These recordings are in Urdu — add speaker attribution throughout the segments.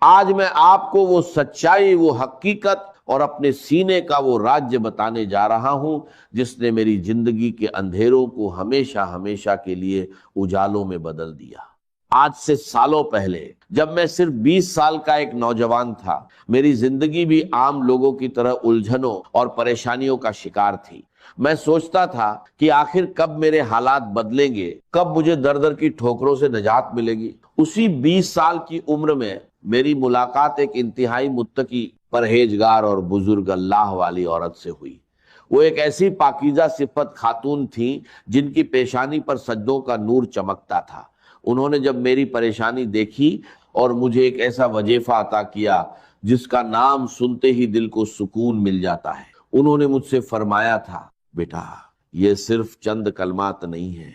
Speaker 1: آج میں آپ کو وہ سچائی، وہ حقیقت اور اپنے سینے کا وہ راج بتانے جا رہا ہوں جس نے میری زندگی کے اندھیروں کو ہمیشہ ہمیشہ کے لیے اجالوں میں بدل دیا۔ آج سے سالوں پہلے جب میں صرف 20 سال کا ایک نوجوان تھا، میری زندگی بھی عام لوگوں کی طرح الجھنوں اور پریشانیوں کا شکار تھی۔ میں سوچتا تھا کہ آخر کب میرے حالات بدلیں گے، کب مجھے در در کی ٹھوکروں سے نجات ملے گی۔ اسی 20 سال کی عمر میں میری ملاقات ایک انتہائی متقی، پرہیزگار اور بزرگ اللہ والی عورت سے ہوئی۔ وہ ایک ایسی پاکیزہ صفت خاتون تھیں جن کی پیشانی پر سجدوں کا نور چمکتا تھا۔ انہوں نے جب میری پریشانی دیکھی اور مجھے ایک ایسا وظیفہ عطا کیا جس کا نام سنتے ہی دل کو سکون مل جاتا ہے۔ انہوں نے مجھ سے فرمایا تھا، بیٹا یہ صرف چند کلمات نہیں ہیں،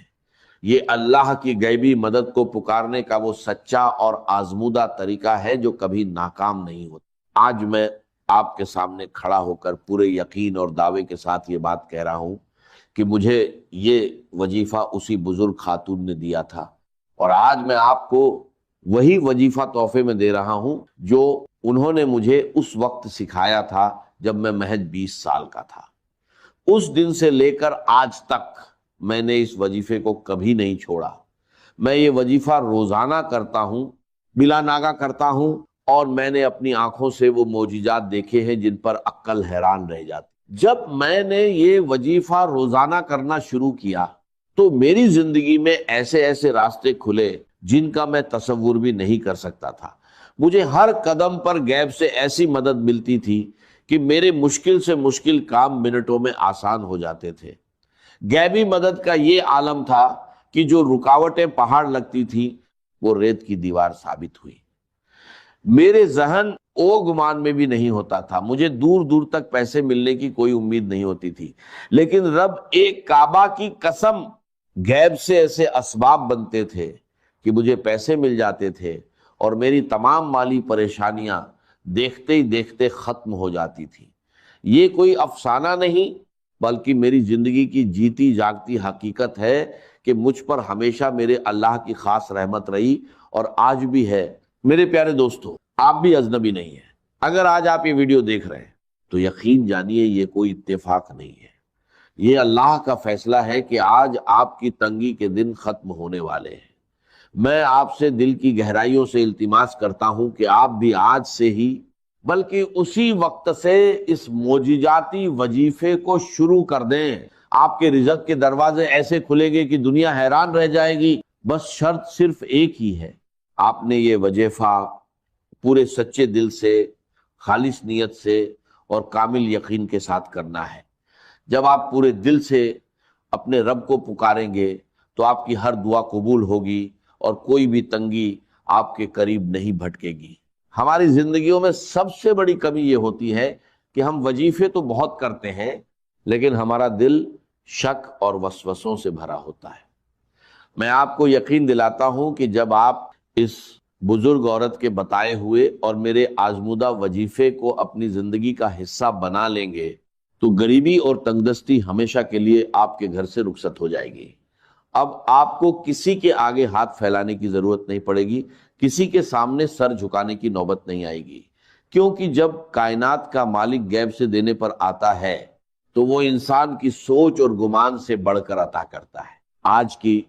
Speaker 1: یہ اللہ کی غیبی مدد کو پکارنے کا وہ سچا اور آزمودہ طریقہ ہے جو کبھی ناکام نہیں ہوتا۔ آج میں آپ کے سامنے کھڑا ہو کر پورے یقین اور دعوے کے ساتھ یہ بات کہہ رہا ہوں کہ مجھے یہ وظیفہ اسی بزرگ خاتون نے دیا تھا، اور آج میں آپ کو وہی وظیفہ تحفے میں دے رہا ہوں جو انہوں نے مجھے اس وقت سکھایا تھا جب میں محض 20 سال کا تھا۔ اس دن سے لے کر آج تک میں نے اس وظیفے کو کبھی نہیں چھوڑا۔ میں یہ وظیفہ روزانہ کرتا ہوں، بلا ناغہ کرتا ہوں، اور میں نے اپنی آنکھوں سے وہ معجزات دیکھے ہیں جن پر عقل حیران رہ جاتی۔ جب میں نے یہ وظیفہ روزانہ کرنا شروع کیا تو میری زندگی میں ایسے ایسے راستے کھلے جن کا میں تصور بھی نہیں کر سکتا تھا۔ مجھے ہر قدم پر غیب سے ایسی مدد ملتی تھی کہ میرے مشکل سے مشکل کام منٹوں میں آسان ہو جاتے تھے۔ غیبی مدد کا یہ عالم تھا کہ جو رکاوٹیں پہاڑ لگتی تھی وہ ریت کی دیوار ثابت ہوئی۔ میرے ذہن او گمان میں بھی نہیں ہوتا تھا، مجھے دور دور تک پیسے ملنے کی کوئی امید نہیں ہوتی تھی، لیکن رب ایک کعبہ کی قسم غیب سے ایسے اسباب بنتے تھے کہ مجھے پیسے مل جاتے تھے اور میری تمام مالی پریشانیاں دیکھتے ہی دیکھتے ختم ہو جاتی تھی۔ یہ کوئی افسانہ نہیں بلکہ میری زندگی کی جیتی جاگتی حقیقت ہے کہ مجھ پر ہمیشہ میرے اللہ کی خاص رحمت رہی اور آج بھی ہے۔ میرے پیارے دوستو، آپ بھی اجنبی نہیں ہیں۔ اگر آج آپ یہ ویڈیو دیکھ رہے ہیں تو یقین جانیے یہ کوئی اتفاق نہیں ہے، یہ اللہ کا فیصلہ ہے کہ آج آپ کی تنگی کے دن ختم ہونے والے ہیں۔ میں آپ سے دل کی گہرائیوں سے التماس کرتا ہوں کہ آپ بھی آج سے ہی بلکہ اسی وقت سے اس معجزاتی وظیفے کو شروع کر دیں۔ آپ کے رزق کے دروازے ایسے کھلیں گے کہ دنیا حیران رہ جائے گی۔ بس شرط صرف ایک ہی ہے، آپ نے یہ وظیفہ پورے سچے دل سے، خالص نیت سے اور کامل یقین کے ساتھ کرنا ہے۔ جب آپ پورے دل سے اپنے رب کو پکاریں گے تو آپ کی ہر دعا قبول ہوگی اور کوئی بھی تنگی آپ کے قریب نہیں بھٹکے گی۔ ہماری زندگیوں میں سب سے بڑی کمی یہ ہوتی ہے کہ ہم وظیفے تو بہت کرتے ہیں لیکن ہمارا دل شک اور وسوسوں سے بھرا ہوتا ہے۔ میں آپ کو یقین دلاتا ہوں کہ جب آپ اس بزرگ عورت کے بتائے ہوئے اور میرے آزمودہ وظیفے کو اپنی زندگی کا حصہ بنا لیں گے تو غریبی اور تنگدستی ہمیشہ کے لیے آپ کے گھر سے رخصت ہو جائے گی۔ اب آپ کو کسی کے آگے ہاتھ پھیلانے کی ضرورت نہیں پڑے گی، کسی کے سامنے سر جھکانے کی نوبت نہیں آئے گی، کیونکہ جب کائنات کا مالک غیب سے دینے پر آتا ہے تو وہ انسان کی سوچ اور گمان سے بڑھ کر عطا کرتا ہے۔ آج کی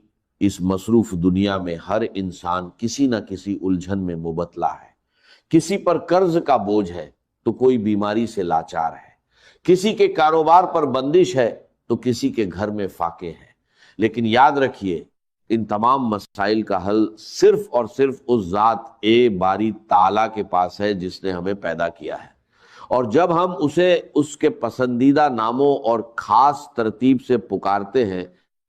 Speaker 1: اس مصروف دنیا میں ہر انسان کسی نہ کسی الجھن میں مبتلا ہے۔ کسی پر قرض کا بوجھ ہے تو کوئی بیماری سے لاچار ہے، کسی کے کاروبار پر بندش ہے تو کسی کے گھر میں فاقے ہیں۔ لیکن یاد رکھیے، ان تمام مسائل کا حل صرف اور صرف اس ذات باری تعالیٰ کے پاس ہے جس نے ہمیں پیدا کیا ہے، اور جب ہم اسے اس کے پسندیدہ ناموں اور خاص ترتیب سے پکارتے ہیں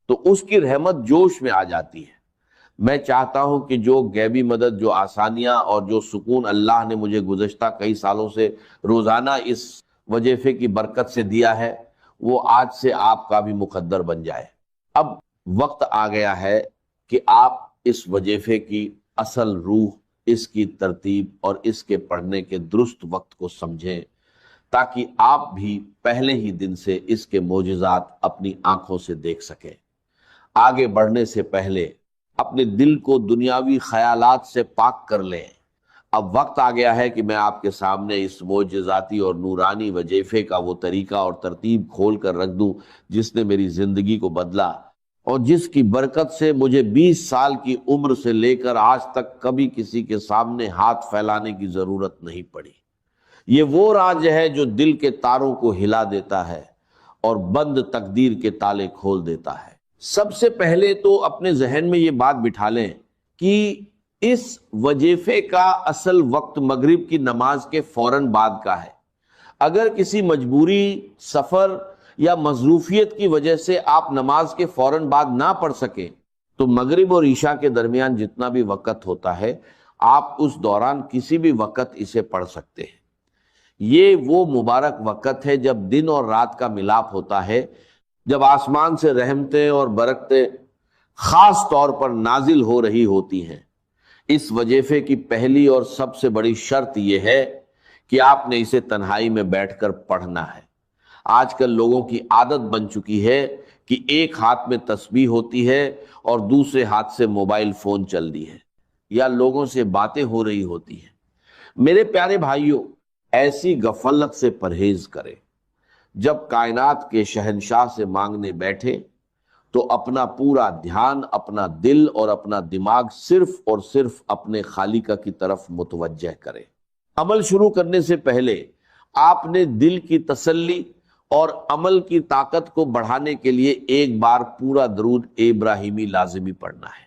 Speaker 1: تو اس کی رحمت جوش میں آ جاتی ہے۔ میں چاہتا ہوں کہ جو غیبی مدد، جو آسانیاں اور جو سکون اللہ نے مجھے گزشتہ کئی سالوں سے روزانہ اس وظیفے کی برکت سے دیا ہے وہ آج سے آپ کا بھی مقدر بن جائے۔ اب وقت آ گیا ہے کہ آپ اس وظیفے کی اصل روح، اس کی ترتیب اور اس کے پڑھنے کے درست وقت کو سمجھیں تاکہ آپ بھی پہلے ہی دن سے اس کے معجزات اپنی آنکھوں سے دیکھ سکیں۔ آگے بڑھنے سے پہلے اپنے دل کو دنیاوی خیالات سے پاک کر لیں، اب وقت آ گیا ہے کہ میں آپ کے سامنے اس معجزاتی اور نورانی وظیفے کا وہ طریقہ اور ترتیب کھول کر رکھ دوں جس نے میری زندگی کو بدلا، اور جس کی برکت سے مجھے 20 سال کی عمر سے لے کر آج تک کبھی کسی کے سامنے ہاتھ پھیلانے کی ضرورت نہیں پڑی۔ یہ وہ راز ہے جو دل کے تاروں کو ہلا دیتا ہے اور بند تقدیر کے تالے کھول دیتا ہے۔ سب سے پہلے تو اپنے ذہن میں یہ بات بٹھا لیں کہ اس وظیفے کا اصل وقت مغرب کی نماز کے فوراً بعد کا ہے۔ اگر کسی مجبوری، سفر یا مصروفیت کی وجہ سے آپ نماز کے فوراً بعد نہ پڑھ سکیں تو مغرب اور عشاء کے درمیان جتنا بھی وقت ہوتا ہے آپ اس دوران کسی بھی وقت اسے پڑھ سکتے ہیں۔ یہ وہ مبارک وقت ہے جب دن اور رات کا ملاپ ہوتا ہے، جب آسمان سے رحمتیں اور برکتیں خاص طور پر نازل ہو رہی ہوتی ہیں۔ اس وظیفے کی پہلی اور سب سے بڑی شرط یہ ہے کہ آپ نے اسے تنہائی میں بیٹھ کر پڑھنا ہے۔ آج کل لوگوں کی عادت بن چکی ہے کہ ایک ہاتھ میں تسبیح ہوتی ہے اور دوسرے ہاتھ سے موبائل فون چل دی ہے یا لوگوں سے باتیں ہو رہی ہوتی ہیں۔ میرے پیارے بھائیوں، ایسی غفلت سے پرہیز کریں۔ جب کائنات کے شہنشاہ سے مانگنے بیٹھے تو اپنا پورا دھیان، اپنا دل اور اپنا دماغ صرف اور صرف اپنے خالق کی طرف متوجہ کریں۔ عمل شروع کرنے سے پہلے آپ نے دل کی تسلی اور عمل کی طاقت کو بڑھانے کے لیے ایک بار پورا درود ابراہیمی لازمی پڑھنا ہے۔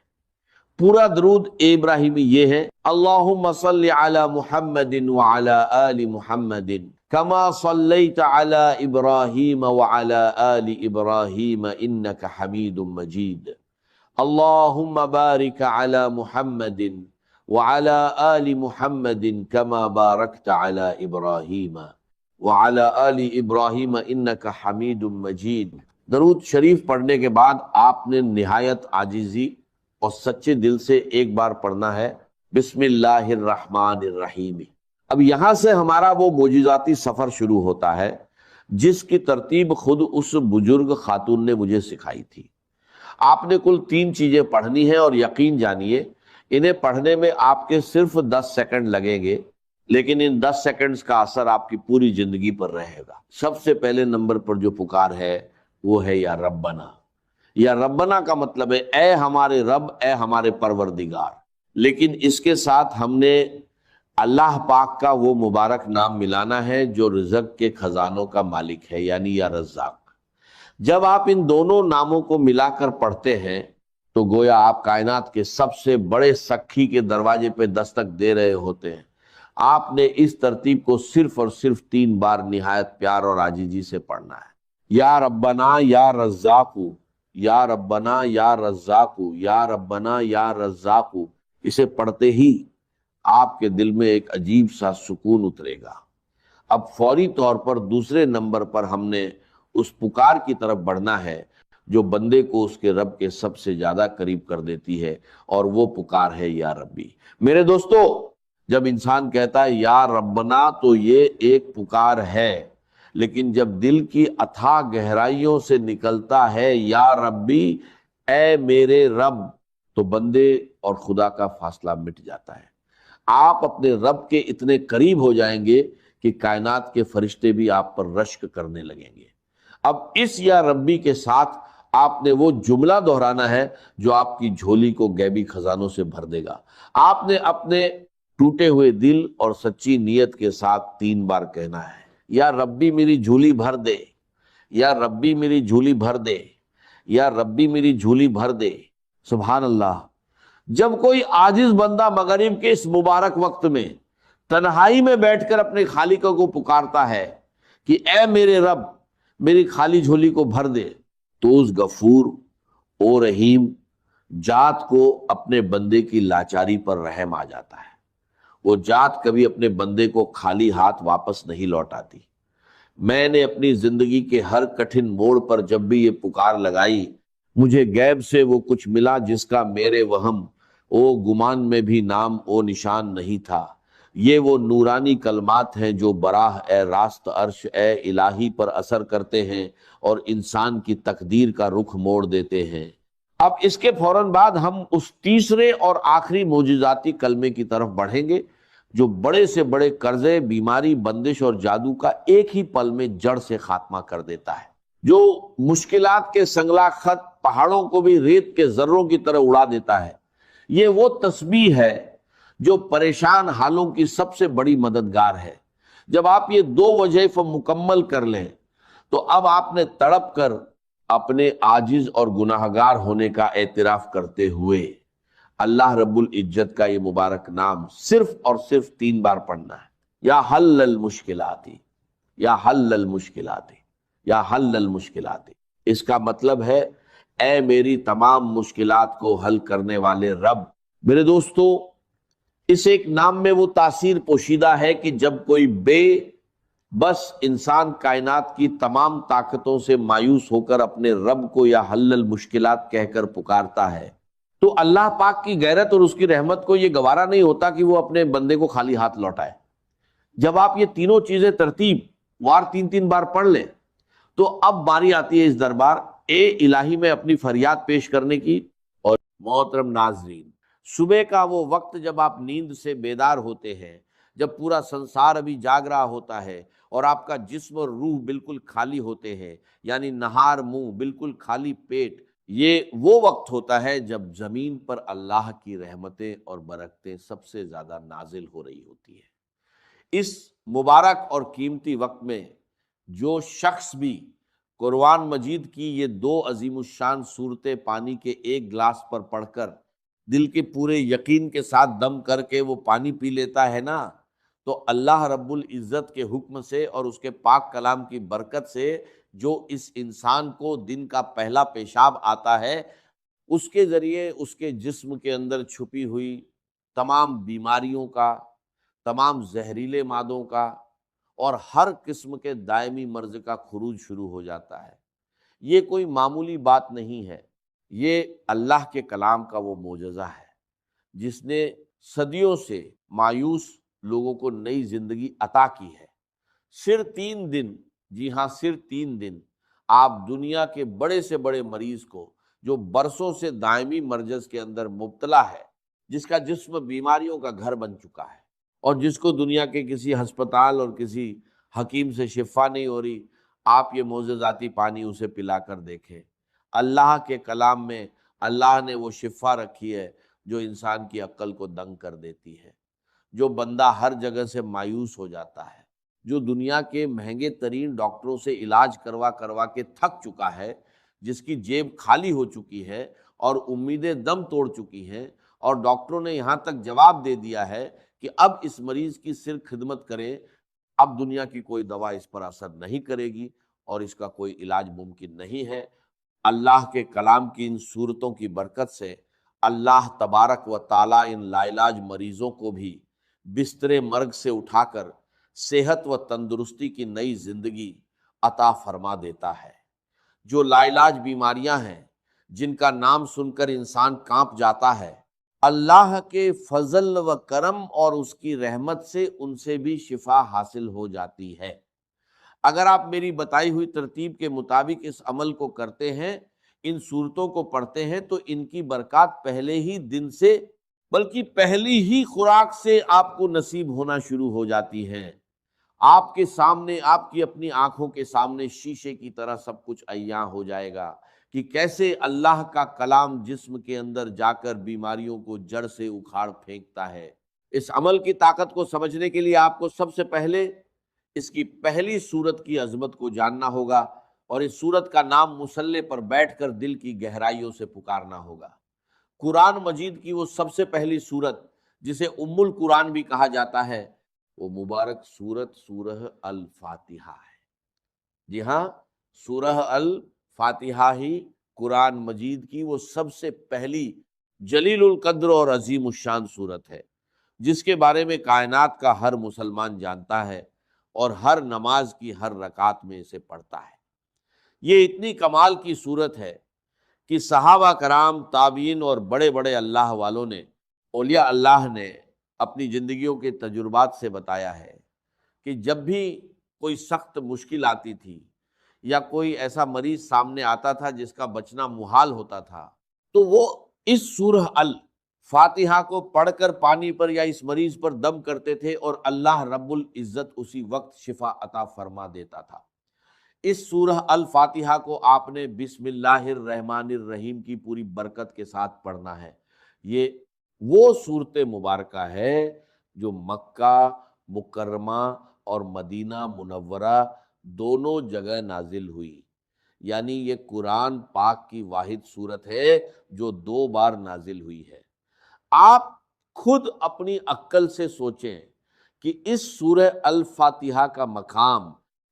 Speaker 1: پورا درود ابراہیمی یہ ہے: اللہم صلی علی محمد وعلی آل محمد کما صلیت علی ابراہیم وعلی آل ابراہیم انک حمید مجید، اللہم بارک علی محمد وعلی آل محمد کما بارکت علی ابراہیم وعلی آل ابراہیم انک حمید مجید۔ درود شریف پڑھنے کے بعد آپ نے نہایت عاجزی اور سچے دل سے ایک بار پڑھنا ہے بسم اللہ الرحمن الرحیم۔ اب یہاں سے ہمارا وہ معجزاتی سفر شروع ہوتا ہے جس کی ترتیب خود اس بزرگ خاتون نے مجھے سکھائی تھی۔ آپ نے کل 3 چیزیں پڑھنی ہیں اور یقین جانیے انہیں پڑھنے میں آپ کے صرف 10 سیکنڈ لگیں گے، لیکن ان 10 سیکنڈز کا اثر آپ کی پوری زندگی پر رہے گا۔ سب سے پہلے نمبر پر جو پکار ہے وہ ہے یا ربنا۔ یا ربنا کا مطلب ہے اے ہمارے رب، اے ہمارے پروردگار، لیکن اس کے ساتھ ہم نے اللہ پاک کا وہ مبارک نام ملانا ہے جو رزق کے خزانوں کا مالک ہے، یعنی یا رزاق۔ جب آپ ان دونوں ناموں کو ملا کر پڑھتے ہیں تو گویا آپ کائنات کے سب سے بڑے سکھی کے دروازے پہ دستک دے رہے ہوتے ہیں۔ آپ نے اس ترتیب کو صرف اور صرف 3 بار نہایت پیار اور عاجزی سے پڑھنا ہے۔ یا ربنا یا رزاق، یا ربنا یا رزاق، یا ربنا یا رزاق۔ اسے پڑھتے ہی آپ کے دل میں ایک عجیب سا سکون اترے گا۔ اب فوری طور پر دوسرے نمبر پر ہم نے اس پکار کی طرف بڑھنا ہے جو بندے کو اس کے رب کے سب سے زیادہ قریب کر دیتی ہے، اور وہ پکار ہے یا ربی۔ میرے دوستو، جب انسان کہتا ہے یا ربنا تو یہ ایک پکار ہے، لیکن جب دل کی اتھاہ گہرائیوں سے نکلتا ہے یا ربی، اے میرے رب، تو بندے اور خدا کا فاصلہ مٹ جاتا ہے۔ آپ اپنے رب کے اتنے قریب ہو جائیں گے کہ کائنات کے فرشتے بھی آپ پر رشک کرنے لگیں گے۔ اب اس یا ربی کے ساتھ آپ نے وہ جملہ دہرانا ہے جو آپ کی جھولی کو غیبی خزانوں سے بھر دے گا۔ آپ نے اپنے ٹوٹے ہوئے دل اور سچی نیت کے ساتھ 3 بار کہنا ہے: یا ربی میری جھولی بھر دے، یا ربی میری جھولی بھر دے، یا ربی میری جھولی بھر دے۔ سبحان اللہ۔ جب کوئی عاجز بندہ مغرب کے اس مبارک وقت میں تنہائی میں بیٹھ کر اپنے خالق کو پکارتا ہے کہ اے میرے رب میری خالی جھولی کو بھر دے، تو اس غفور او رحیم ذات کو اپنے بندے کی لاچاری پر رحم آ جاتا ہے۔ وہ ذات کبھی اپنے بندے کو خالی ہاتھ واپس نہیں لوٹاتی۔ میں نے اپنی زندگی کے ہر کٹھن موڑ پر جب بھی یہ پکار لگائی، مجھے غیب سے وہ کچھ ملا جس کا میرے وہم او گمان میں بھی نام او نشان نہیں تھا۔ یہ وہ نورانی کلمات ہیں جو براہ اے راست عرش اے الہی پر اثر کرتے ہیں اور انسان کی تقدیر کا رخ موڑ دیتے ہیں۔ اب اس کے فوراً بعد ہم اس تیسرے اور آخری معجزاتی کلمے کی طرف بڑھیں گے جو بڑے سے بڑے قرضے، بیماری، بندش اور جادو کا ایک ہی پل میں جڑ سے خاتمہ کر دیتا ہے، جو مشکلات کے سنگلا خط پہاڑوں کو بھی ریت کے ذروں کی طرح اڑا دیتا ہے۔ یہ وہ تسبیح ہے جو پریشان حالوں کی سب سے بڑی مددگار ہے۔ جب آپ یہ دو وظائف مکمل کر لیں تو اب آپ نے تڑپ کر اپنے عاجز اور گناہگار ہونے کا اعتراف کرتے ہوئے اللہ رب العزت کا یہ مبارک نام صرف اور صرف 3 بار پڑھنا ہے۔ یا حل المشکلات، یا حل المشکلات، یا حل المشکلات۔ اس کا مطلب ہے اے میری تمام مشکلات کو حل کرنے والے رب۔ میرے دوستو، اس ایک نام میں وہ تاثیر پوشیدہ ہے کہ جب کوئی بے بس انسان کائنات کی تمام طاقتوں سے مایوس ہو کر اپنے رب کو یا حل المشکلات کہہ کر پکارتا ہے تو اللہ پاک کی غیرت اور اس کی رحمت کو یہ گوارا نہیں ہوتا کہ وہ اپنے بندے کو خالی ہاتھ لوٹائے۔ جب آپ یہ تینوں چیزیں ترتیب وار 3 بار پڑھ لیں تو اب باری آتی ہے اس دربار الہی میں اپنی فریاد پیش کرنے کی۔ اور محترم ناظرین، صبح کا وہ وقت جب آپ نیند سے بیدار ہوتے ہیں، جب پورا سنسار ابھی جاگ رہا ہوتا ہے اور آپ کا جسم اور روح بالکل خالی ہوتے ہیں، یعنی نہار منہ بالکل خالی پیٹ، یہ وہ وقت ہوتا ہے جب زمین پر اللہ کی رحمتیں اور برکتیں سب سے زیادہ نازل ہو رہی ہوتی ہیں۔ اس مبارک اور قیمتی وقت میں جو شخص بھی قرآن مجید کی یہ 2 عظیم الشان صورتیں پانی کے ایک گلاس پر پڑھ کر دل کے پورے یقین کے ساتھ دم کر کے وہ پانی پی لیتا ہے نا، تو اللہ رب العزت کے حکم سے اور اس کے پاک کلام کی برکت سے جو اس انسان کو دن کا پہلا پیشاب آتا ہے، اس کے ذریعے اس کے جسم کے اندر چھپی ہوئی تمام بیماریوں کا، تمام زہریلے مادوں کا اور ہر قسم کے دائمی مرض کا خروج شروع ہو جاتا ہے۔ یہ کوئی معمولی بات نہیں ہے، یہ اللہ کے کلام کا وہ معجزہ ہے جس نے صدیوں سے مایوس لوگوں کو نئی زندگی عطا کی ہے۔ صرف 3 دن، جی ہاں صرف 3 دن آپ دنیا کے بڑے سے بڑے مریض کو جو برسوں سے دائمی مرض کے اندر مبتلا ہے، جس کا جسم بیماریوں کا گھر بن چکا ہے اور جس کو دنیا کے کسی ہسپتال اور کسی حکیم سے شفا نہیں ہو رہی، آپ یہ معجزاتی پانی اسے پلا کر دیکھیں۔ اللہ کے کلام میں اللہ نے وہ شفا رکھی ہے جو انسان کی عقل کو دنگ کر دیتی ہے۔ جو بندہ ہر جگہ سے مایوس ہو جاتا ہے، جو دنیا کے مہنگے ترین ڈاکٹروں سے علاج کروا کے تھک چکا ہے، جس کی جیب خالی ہو چکی ہے اور امیدیں دم توڑ چکی ہیں، اور ڈاکٹروں نے یہاں تک جواب دے دیا ہے کہ اب اس مریض کی صرف خدمت کریں، اب دنیا کی کوئی دوا اس پر اثر نہیں کرے گی اور اس کا کوئی علاج ممکن نہیں ہے۔ اللہ کے کلام کی ان صورتوں کی برکت سے اللہ تبارک و تعالیٰ ان لا علاج مریضوں کو بھی بستر مرگ سے اٹھا کر صحت و تندرستی کی نئی زندگی عطا فرما دیتا ہے۔ جو لا علاج بیماریاں ہیں، جن کا نام سن کر انسان کانپ جاتا ہے، اللہ کے فضل و کرم اور اس کی رحمت سے ان سے بھی شفا حاصل ہو جاتی ہے۔ اگر آپ میری بتائی ہوئی ترتیب کے مطابق اس عمل کو کرتے ہیں، ان صورتوں کو پڑھتے ہیں، تو ان کی برکات پہلے ہی دن سے بلکہ پہلی ہی خوراک سے آپ کو نصیب ہونا شروع ہو جاتی ہیں۔ آپ کے سامنے، آپ کی اپنی آنکھوں کے سامنے شیشے کی طرح سب کچھ عیاں ہو جائے گا کہ کیسے اللہ کا کلام جسم کے اندر جا کر بیماریوں کو جڑ سے اکھاڑ پھینکتا ہے۔ اس عمل کی طاقت کو سمجھنے کے لیے آپ کو سب سے پہلے اس کی پہلی صورت کی عظمت کو جاننا ہوگا، اور اس صورت کا نام مصلے پر بیٹھ کر دل کی گہرائیوں سے پکارنا ہوگا۔ قرآن مجید کی وہ سب سے پہلی صورت جسے ام القرآن بھی کہا جاتا ہے، وہ مبارک صورت سورہ الفاتحہ ہے۔ جی ہاں، سورہ الفاتحہ ہی قرآن مجید کی وہ سب سے پہلی جلیل القدر اور عظیم الشان صورت ہے، جس کے بارے میں کائنات کا ہر مسلمان جانتا ہے اور ہر نماز کی ہر رکعت میں اسے پڑھتا ہے۔ یہ اتنی کمال کی صورت ہے کہ صحابہ کرام، تابعین اور بڑے بڑے اللہ والوں نے، اولیاء اللہ نے اپنی زندگیوں کے تجربات سے بتایا ہے کہ جب بھی کوئی سخت مشکل آتی تھی یا کوئی ایسا مریض سامنے آتا تھا جس کا بچنا محال ہوتا تھا، تو وہ اس سورہ فاتحہ کو پڑھ کر پانی پر یا اس مریض پر دم کرتے تھے اور اللہ رب العزت اسی وقت شفا عطا فرما دیتا تھا۔ اس سورہ الفاتحہ کو آپ نے بسم اللہ الرحمن الرحیم کی پوری برکت کے ساتھ پڑھنا ہے۔ یہ وہ صورت مبارکہ ہے جو مکہ مکرمہ اور مدینہ منورہ دونوں جگہ نازل ہوئی، یعنی یہ قرآن پاک کی واحد صورت ہے جو 2 بار نازل ہوئی ہے۔ آپ خود اپنی عقل سے سوچیں کہ اس سورہ الفاتحہ کا مقام،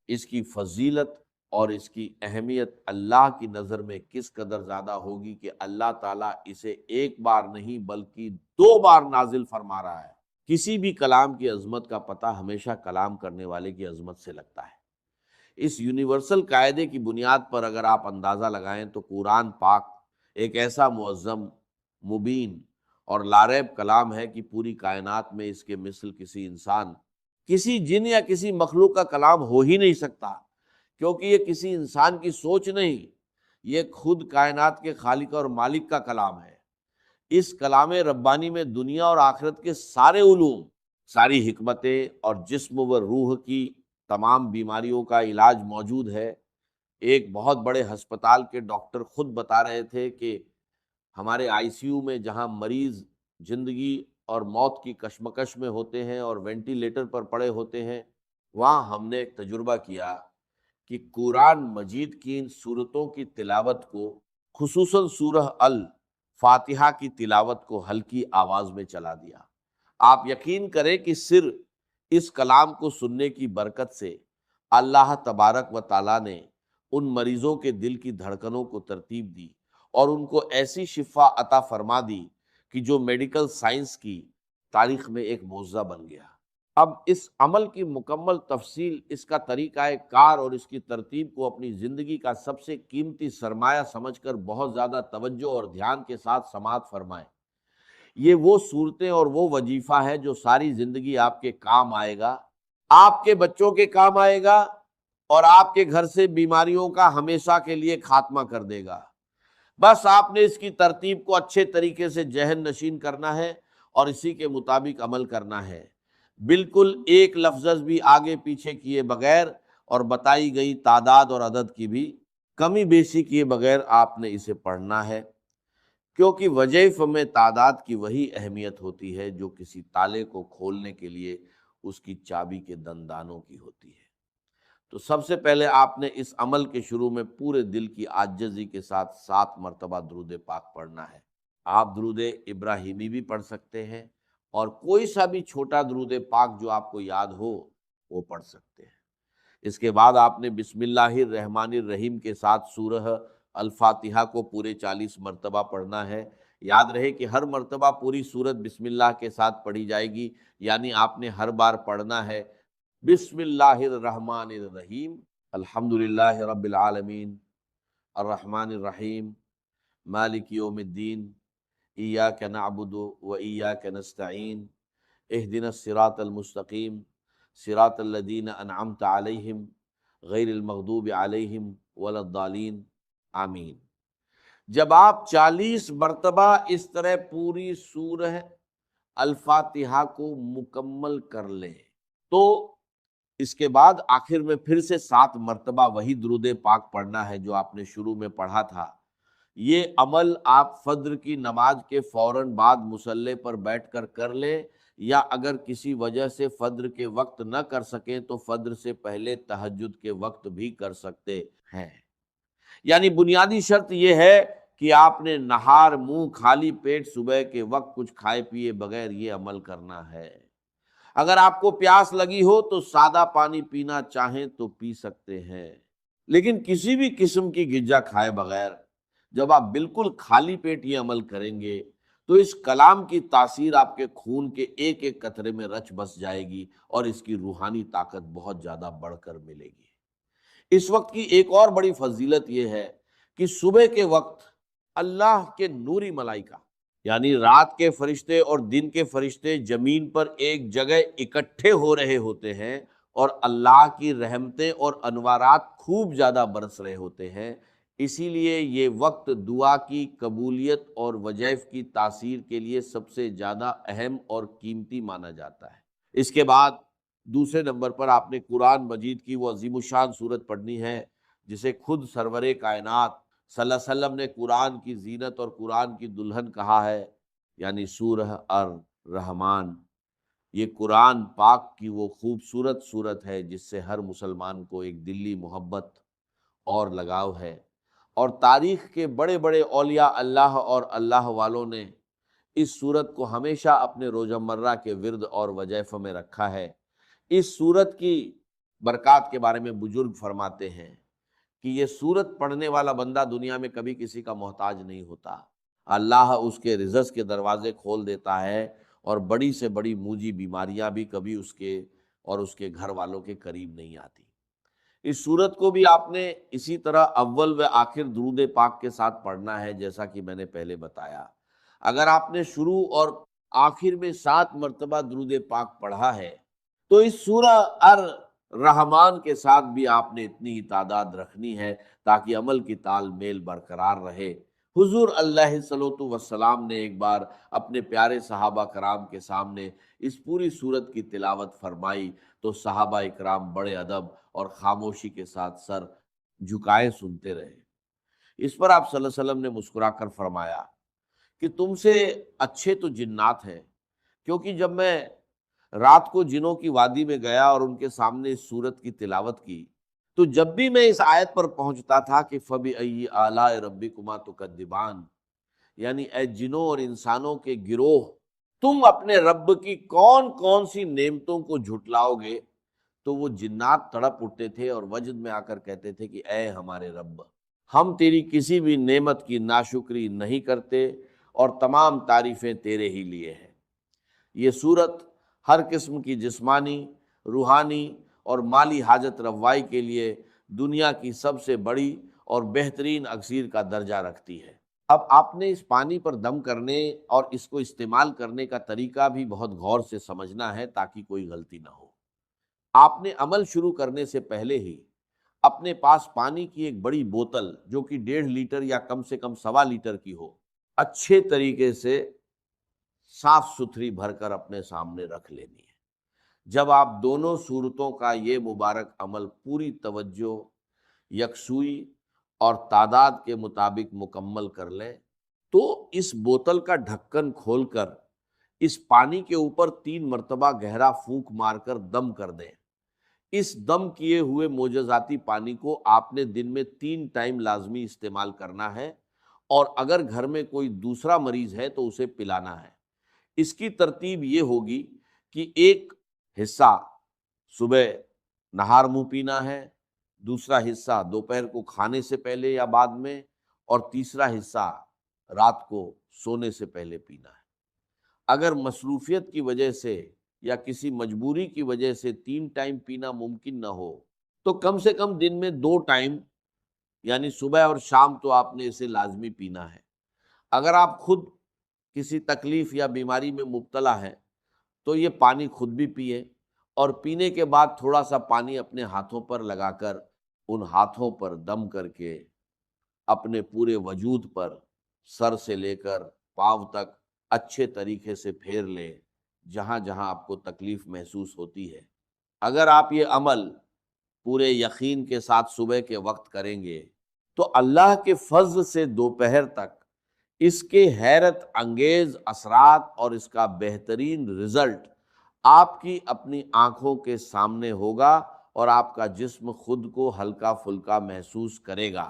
Speaker 1: اس کی فضیلت اور اس کی اہمیت اللہ کی نظر میں کس قدر زیادہ ہوگی کہ اللہ تعالیٰ اسے 1 بار نہیں بلکہ 2 بار نازل فرما رہا ہے۔ کسی بھی کلام کی عظمت کا پتہ ہمیشہ کلام کرنے والے کی عظمت سے لگتا ہے۔ اس یونیورسل قاعدے کی بنیاد پر اگر آپ اندازہ لگائیں تو قرآن پاک ایک ایسا معظم، مبین اور لاریب کلام ہے کہ پوری کائنات میں اس کے مثل کسی انسان، کسی جن یا کسی مخلوق کا کلام ہو ہی نہیں سکتا، کیونکہ یہ کسی انسان کی سوچ نہیں، یہ خود کائنات کے خالق اور مالک کا کلام ہے۔ اس کلام ربانی میں دنیا اور آخرت کے سارے علوم، ساری حکمتیں اور جسم و روح کی تمام بیماریوں کا علاج موجود ہے۔ ایک بہت بڑے ہسپتال کے ڈاکٹر خود بتا رہے تھے کہ ہمارے آئی سی یو میں جہاں مریض زندگی اور موت کی کشمکش میں ہوتے ہیں اور وینٹیلیٹر پر پڑے ہوتے ہیں، وہاں ہم نے ایک تجربہ کیا کہ قرآن مجید کی ان صورتوں کی تلاوت کو، خصوصاً سورہ الفاتحہ کی تلاوت کو ہلکی آواز میں چلا دیا۔ آپ یقین کریں کہ صرف اس کلام کو سننے کی برکت سے اللہ تبارک و تعالیٰ نے ان مریضوں کے دل کی دھڑکنوں کو ترتیب دی اور ان کو ایسی شفا عطا فرما دی کہ جو میڈیکل سائنس کی تاریخ میں ایک معجزہ بن گیا۔ اب اس عمل کی مکمل تفصیل، اس کا طریقہ کار اور اس کی ترتیب کو اپنی زندگی کا سب سے قیمتی سرمایہ سمجھ کر بہت زیادہ توجہ اور دھیان کے ساتھ سماعت فرمائیں۔ یہ وہ صورتیں اور وہ وظیفہ ہے جو ساری زندگی آپ کے کام آئے گا، آپ کے بچوں کے کام آئے گا اور آپ کے گھر سے بیماریوں کا ہمیشہ کے لیے خاتمہ کر دے گا۔ بس آپ نے اس کی ترتیب کو اچھے طریقے سے ذہن نشین کرنا ہے اور اسی کے مطابق عمل کرنا ہے، بالکل ایک لفظ بھی آگے پیچھے کیے بغیر اور بتائی گئی تعداد اور عدد کی بھی کمی بیشی کیے بغیر آپ نے اسے پڑھنا ہے، کیونکہ وظیفے میں تعداد کی وہی اہمیت ہوتی ہے جو کسی تالے کو کھولنے کے لیے اس کی چابی کے دندانوں کی ہوتی ہے۔ تو سب سے پہلے آپ نے اس عمل کے شروع میں پورے دل کی عاجزی کے ساتھ 7 مرتبہ درود پاک پڑھنا ہے۔ آپ درود ابراہیمی بھی پڑھ سکتے ہیں اور کوئی سا بھی چھوٹا درود پاک جو آپ کو یاد ہو وہ پڑھ سکتے ہیں۔ اس کے بعد آپ نے بسم اللہ الرحمن الرحیم کے ساتھ سورہ الفاتحہ کو پورے 40 مرتبہ پڑھنا ہے۔ یاد رہے کہ ہر مرتبہ پوری سورت بسم اللہ کے ساتھ پڑھی جائے گی، یعنی آپ نے ہر بار پڑھنا ہے بسم اللہ الرحمن الرحیم، الحمدللہ رب العالمین، الرحمن الرحیم، مالک یوم الدین، ایاک نعبد و ایاک نستعین، اہدنا الصراط المستقیم، صراط الذین انعمت علیہم غیر المغضوب علیہم ولا الضالین، آمین۔ جب آپ 40 مرتبہ اس طرح پوری سورہ الفاتحہ کو مکمل کر لیں تو اس کے بعد آخر میں پھر سے 7 مرتبہ وہی درود پاک پڑھنا ہے جو آپ نے شروع میں پڑھا تھا۔ یہ عمل آپ فجر کی نماز کے فوراً بعد مصلی پر بیٹھ کر لیں، یا اگر کسی وجہ سے فجر کے وقت نہ کر سکیں تو فجر سے پہلے تہجد کے وقت بھی کر سکتے ہیں۔ یعنی بنیادی شرط یہ ہے کہ آپ نے نہار منہ خالی پیٹ صبح کے وقت کچھ کھائے پیے بغیر یہ عمل کرنا ہے۔ اگر آپ کو پیاس لگی ہو تو سادہ پانی پینا چاہیں تو پی سکتے ہیں، لیکن کسی بھی قسم کی غذا کھائے بغیر جب آپ بالکل خالی پیٹ یہ عمل کریں گے تو اس کلام کی تاثیر آپ کے خون کے ایک ایک قطرے میں رچ بس جائے گی اور اس کی روحانی طاقت بہت زیادہ بڑھ کر ملے گی۔ اس وقت کی ایک اور بڑی فضیلت یہ ہے کہ صبح کے وقت اللہ کے نوری ملائکہ، یعنی رات کے فرشتے اور دن کے فرشتے زمین پر ایک جگہ اکٹھے ہو رہے ہوتے ہیں اور اللہ کی رحمتیں اور انوارات خوب زیادہ برس رہے ہوتے ہیں۔ اسی لیے یہ وقت دعا کی قبولیت اور وظائف کی تاثیر کے لیے سب سے زیادہ اہم اور قیمتی مانا جاتا ہے۔ اس کے بعد دوسرے نمبر پر آپ نے قرآن مجید کی وہ عظیم الشان صورت پڑھنی ہے جسے خود سرور کائنات صلی اللہ علیہ وسلم نے قرآن کی زینت اور قرآن کی دلہن کہا ہے، یعنی سورہ الرحمن۔ یہ قرآن پاک کی وہ خوبصورت صورت ہے جس سے ہر مسلمان کو ایک دلی محبت اور لگاؤ ہے، اور تاریخ کے بڑے بڑے اولیاء اللہ اور اللہ والوں نے اس صورت کو ہمیشہ اپنے روزمرہ کے ورد اور وظائف میں رکھا ہے۔ اس صورت کی برکات کے بارے میں بزرگ فرماتے ہیں کہ یہ صورت پڑھنے والا بندہ دنیا میں کبھی کسی کا محتاج نہیں ہوتا، اللہ اس کے رزق کے دروازے کھول دیتا ہے، اور بڑی سے بڑی موجی بیماریاں بھی کبھی اس کے اور اس کے گھر والوں کے قریب نہیں آتی۔ اس صورت کو بھی آپ نے اسی طرح اول و آخر درود پاک کے ساتھ پڑھنا ہے، جیسا کہ میں نے پہلے بتایا۔ اگر آپ نے شروع اور آخر میں 7 مرتبہ درود پاک پڑھا ہے تو اس سورہ الرحمن کے ساتھ بھی آپ نے اتنی ہی تعداد رکھنی ہے تاکہ عمل کی تال میل برقرار رہے۔ حضور علیہ الصلوۃ والسلام نے ایک بار اپنے پیارے صحابہ کرام کے سامنے اس پوری سورت کی تلاوت فرمائی تو صحابہ اکرام بڑے ادب اور خاموشی کے ساتھ سر جھکائے سنتے رہے۔ اس پر آپ صلی اللہ علیہ وسلم نے مسکرا کر فرمایا کہ تم سے اچھے تو جنات ہیں، کیونکہ جب میں رات کو جنوں کی وادی میں گیا اور ان کے سامنے اس سورت کی تلاوت کی تو جب بھی میں اس آیت پر پہنچتا تھا کہ فَبِأَيِّ آلَاءِ رَبِّكُمَا تُكَذِّبَانِ، یعنی اے جنوں اور انسانوں کے گروہ، تم اپنے رب کی کون کون سی نعمتوں کو جھٹلاؤ گے، تو وہ جنات تڑپ اٹھتے تھے اور وجد میں آ کر کہتے تھے کہ اے ہمارے رب، ہم تیری کسی بھی نعمت کی ناشکری نہیں کرتے اور تمام تعریفیں تیرے ہی لیے ہیں۔ یہ صورت ہر قسم کی جسمانی، روحانی اور مالی حاجت روائی کے لیے دنیا کی سب سے بڑی اور بہترین اکسیر کا درجہ رکھتی ہے۔ اب آپ نے اس پانی پر دم کرنے اور اس کو استعمال کرنے کا طریقہ بھی بہت غور سے سمجھنا ہے تاکہ کوئی غلطی نہ ہو۔ آپ نے عمل شروع کرنے سے پہلے ہی اپنے پاس پانی کی ایک بڑی بوتل جو کہ 1.5 لیٹر یا کم سے کم 1.25 لیٹر کی ہو، اچھے طریقے سے صاف ستھری بھر کر اپنے سامنے رکھ لینی ہے۔ جب آپ دونوں صورتوں کا یہ مبارک عمل پوری توجہ، یکسوئی اور تعداد کے مطابق مکمل کر لیں تو اس بوتل کا ڈھکن کھول کر اس پانی کے اوپر 3 مرتبہ گہرا پھونک مار کر دم کر دیں۔ اس دم کیے ہوئے معجزاتی پانی کو آپ نے دن میں 3 ٹائم لازمی استعمال کرنا ہے، اور اگر گھر میں کوئی دوسرا مریض ہے تو اسے پلانا ہے۔ اس کی ترتیب یہ ہوگی کہ ایک حصہ صبح نہار منہ پینا ہے، دوسرا حصہ دوپہر کو کھانے سے پہلے یا بعد میں، اور تیسرا حصہ رات کو سونے سے پہلے پینا ہے۔ اگر مصروفیت کی وجہ سے یا کسی مجبوری کی وجہ سے 3 ٹائم پینا ممکن نہ ہو تو کم سے کم دن میں 2 ٹائم یعنی صبح اور شام تو آپ نے اسے لازمی پینا ہے۔ اگر آپ خود کسی تکلیف یا بیماری میں مبتلا ہے تو یہ پانی خود بھی پیے، اور پینے کے بعد تھوڑا سا پانی اپنے ہاتھوں پر لگا کر ان ہاتھوں پر دم کر کے اپنے پورے وجود پر سر سے لے کر پاؤں تک اچھے طریقے سے پھیر لیں جہاں جہاں آپ کو تکلیف محسوس ہوتی ہے۔ اگر آپ یہ عمل پورے یقین کے ساتھ صبح کے وقت کریں گے تو اللہ کے فضل سے دوپہر تک اس کے حیرت انگیز اثرات اور اس کا بہترین رزلٹ آپ کی اپنی آنکھوں کے سامنے ہوگا، اور آپ کا جسم خود کو ہلکا پھلکا محسوس کرے گا۔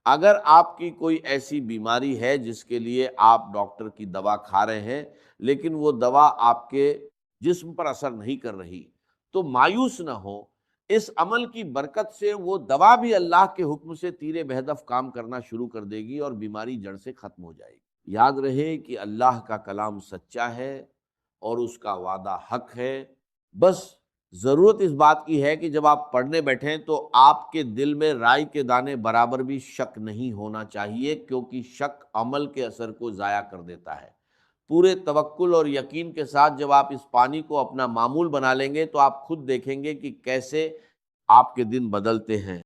Speaker 1: اگر آپ کی کوئی ایسی بیماری ہے جس کے لیے آپ ڈاکٹر کی دوا کھا رہے ہیں لیکن وہ دوا آپ کے جسم پر اثر نہیں کر رہی تو مایوس نہ ہو، اس عمل کی برکت سے وہ دوا بھی اللہ کے حکم سے تیر بہدف کام کرنا شروع کر دے گی اور بیماری جڑ سے ختم ہو جائے گی۔ یاد رہے کہ اللہ کا کلام سچا ہے اور اس کا وعدہ حق ہے، بس ضرورت اس بات کی ہے کہ جب آپ پڑھنے بیٹھیں تو آپ کے دل میں رائی کے دانے برابر بھی شک نہیں ہونا چاہیے، کیونکہ شک عمل کے اثر کو ضائع کر دیتا ہے۔ پورے توکل اور یقین کے ساتھ جب آپ اس پانی کو اپنا معمول بنا لیں گے تو آپ خود دیکھیں گے کہ کیسے آپ کے دن بدلتے ہیں۔